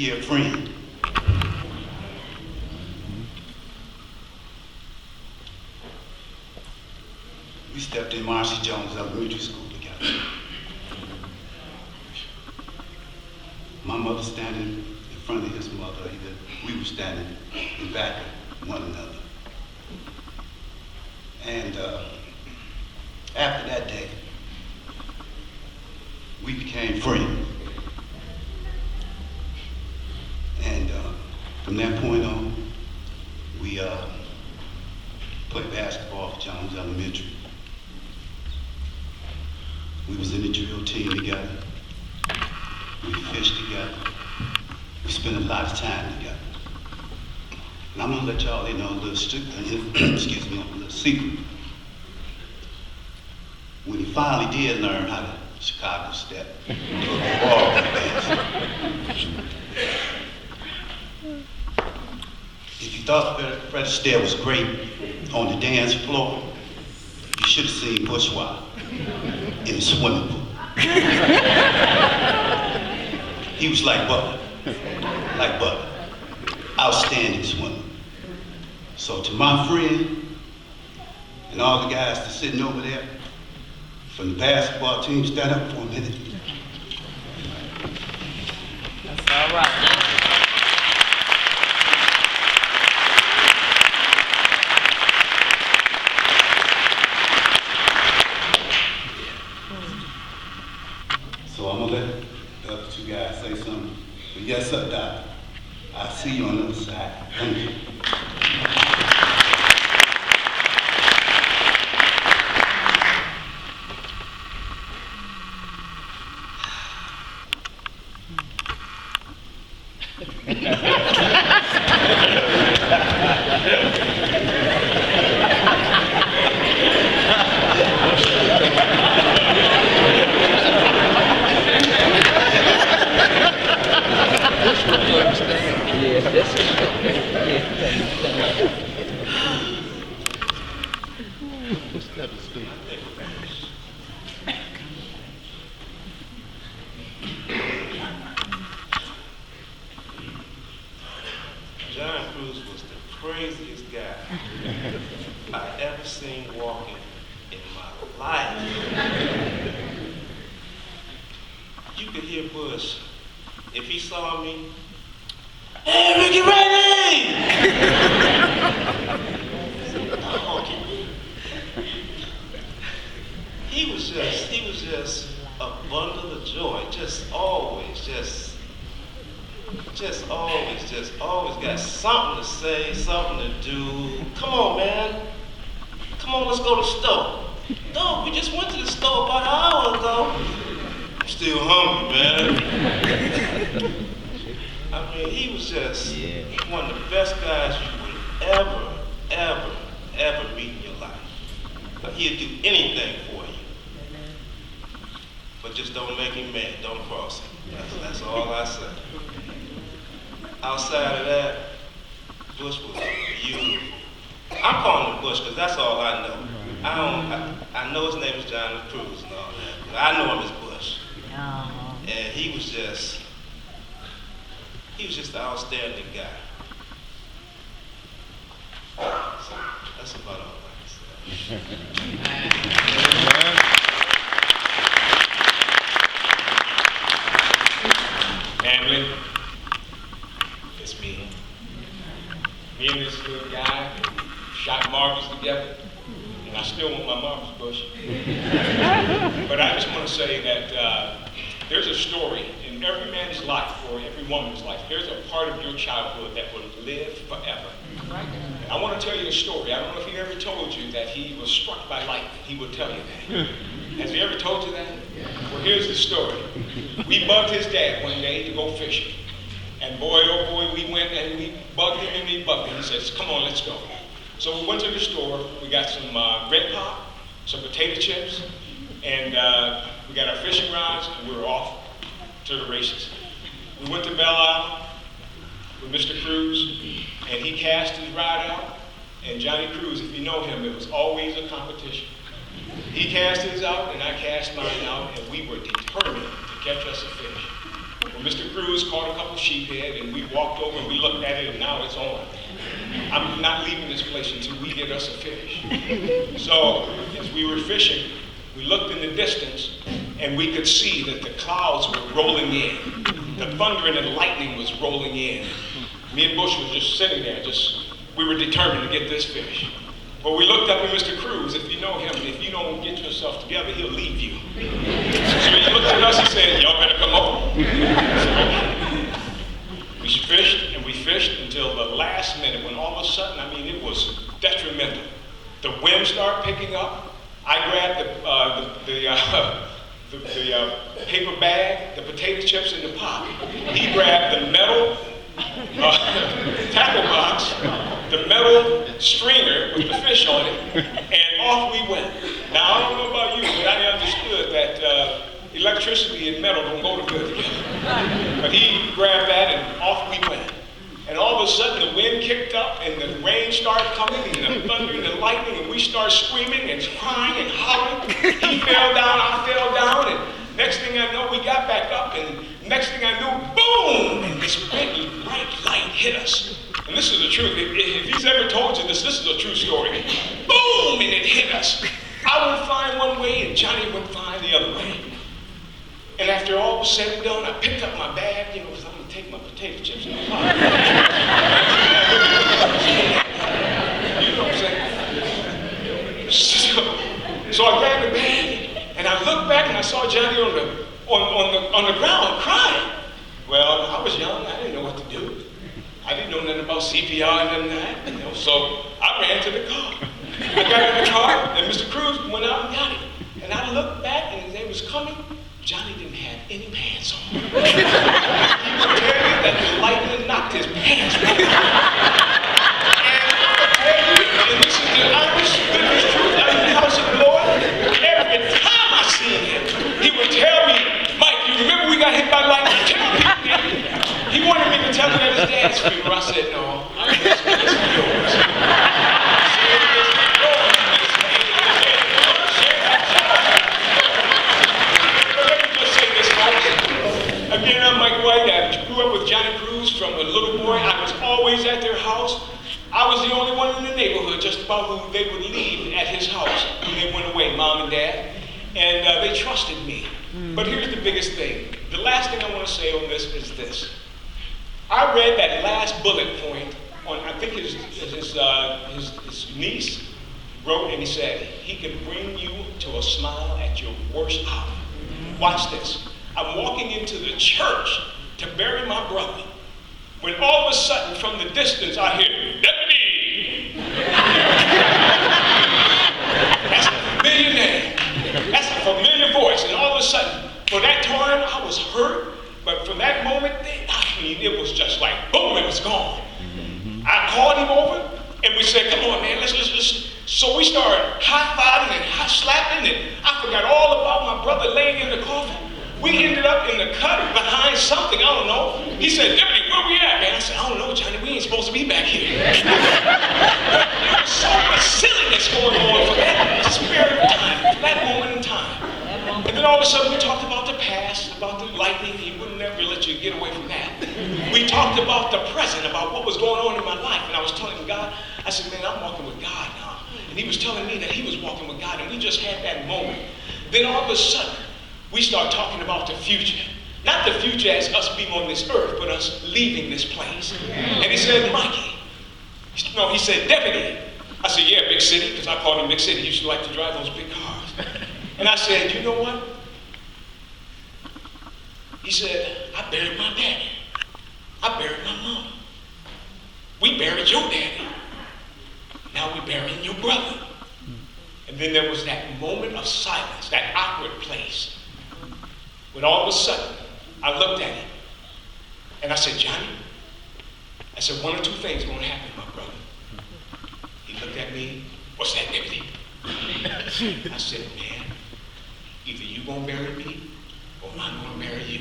50-year friend. We stepped in Marcy Jones Elementary School together. My mother standing in front of his mother, we were standing in back of one another. And after that day, we became friends. And from that point on, we played basketball for Jones Elementary. We was in the drill team together. We fished together. We spent a lot of time together. And I'm gonna let y'all in on a little excuse me, on a little secret. When he finally did learn how to Chicago step, if you thought Fred Astaire was great on the dance floor, you should have seen Bourgeois in the swimming pool. He was like butter. Outstanding swimmer. So to my friend and all the guys that's sitting over there from the basketball team, stand up for a minute. That's all right. So I'm gonna let the other two guys say something. But yes, sir, Doc. I'll see you on the other side. Thank you. John Cruz was the craziest guy I ever seen walking in my life. You could hear Bush, if he saw me, "Hey, Ricky Ready!" He was just a bundle of joy, just always always got something to say, something to do. Come on, man. Come on, let's go to the store. No, we just went to the store about an hour ago. I'm still hungry, man. I mean, he was just one of the best guys you would ever meet in your life. He'd do anything for you. But just don't make him mad, don't cross him. That's all I say. Outside of that, Bush was beautiful. I'm calling him Bush because that's all I know. I know his name is John Cruz and all that, but I know him as Bush. And he was just an outstanding guy. So that's about all I can say. Family, it's me. Me and this little guy shot marbles together, and I still want my marbles, Bush. But I just want to say that there's a story in every man's life or every woman's life. There's a part of your childhood that will live forever. And I want to tell you a story. I don't know if he ever told you that he was struck by lightning. He would tell you that. Has he ever told you that? Well, here's the story. We bugged his dad one day to go fishing. And boy, oh boy, we went and we bugged him and we bugged him. He says, come on, let's go. So we went to the store. We got some red pop, some potato chips, and we got our fishing rods, and we were off to the races. We went to Belle Isle with Mr. Cruz, and he cast his rod out. And Johnny Cruz, if you know him, it was always a competition. He cast his out, and I cast mine out, and we were determined to catch us a fish. Well, Mr. Cruz caught a couple sheephead, and we walked over and we looked at it, and now it's on. I'm not leaving this place until we get us a fish. So, as we were fishing, we looked in the distance, and we could see that the clouds were rolling in. The thunder and the lightning was rolling in. Me and Bush was just sitting there, we were determined to get this fish. But we looked up at Mr. Cruz. If you know him, if you don't get yourself together, he'll leave you. So he looked at us and said, y'all better come home. We fished and we fished until the last minute when all of a sudden, it was detrimental. The wind started picking up. I grabbed the paper bag, the potato chips in the pot. He grabbed the metal tackle box, the metal stringer with the fish on it, and off we went. Now, I don't know about you, but I understood that electricity and metal don't go good together. But he grabbed that and off we went. And all of a sudden the wind kicked up and the rain started coming and the thunder and the lightning, and we started screaming and crying and hollering. He fell down, I fell down, and next thing I know, we got back up, and next thing I knew, boom! And this big bright light hit us. And this is the truth. If he's ever told you this is a true story. Boom! And it hit us. I went flying one way and Johnny went flying the other way. And after all was said and done, I picked up my bag, because I'm going to take my potato chips in the pot. You know what I'm saying? So I grabbed the bag, and I looked back and I saw Johnny on the ground crying. Well, I was young, I didn't know what to do. I didn't know nothing about CPR and that, so I ran to the car. I got in the car, and Mr. Cruz went out and got him. And I looked back, and as they was coming, Johnny didn't have any pants on. He would tell you that the lightning knocked his pants off. And I would tell you, and this is the honest, goodness truth out of the house of the Lord, every time I seen him, he would tell me, Mike, you remember we got hit by lightning? Tell people that. He wanted me to tell him at his dad's funeral. I said, no, I'm just going to yours. Again, I'm Mike White. I grew up with Johnny Cruz from a little boy. I was always at their house. I was the only one in the neighborhood just about who they would leave at his house when they went away, Mom and Dad. And they trusted me. But here's the biggest thing. The last thing I want to say on this is this. I read that last bullet point on, I think his niece wrote, and he said, he can bring you to a smile at your worst hour. Watch this. I'm walking into the church to bury my brother, when all of a sudden from the distance I hear, Deputy! That's a familiar name. That's a familiar voice. And all of a sudden, for that time, I was hurt. But from that moment, it was just like, boom, it was gone. I called him over, and we said, come on, man, let's. So we started high-fiving and high-slapping, and I forgot all about my brother laying in the coffin. We ended up in the cut behind something, I don't know. He said, Deputy, where we at, man? I said, I don't know, Johnny, we ain't supposed to be back here. There was so much silliness going on for that spirit of time, for that moment in time. And then all of a sudden we talked about the past, about the lightning. He wouldn't never let you get away from that. We talked about the present, about what was going on in my life. And I was telling God, I said, man, I'm walking with God now. And he was telling me that he was walking with God, and we just had that moment. Then all of a sudden, we start talking about the future. Not the future as us being on this earth, but us leaving this place. And he said, Mikey. No, he said, Deputy. I said, yeah, big city, because I called him Big City. He used to like to drive those big cars. And I said, you know what? He said, I buried my daddy. I buried my mom. We buried your daddy. Now we're burying your brother. And then there was that moment of silence, that awkward place. When all of a sudden, I looked at him, and I said, Johnny, I said, one or two things going to happen, my brother. He looked at me, what's that, Deputy? I said, man, either you going to bury me, or I'm going to bury you.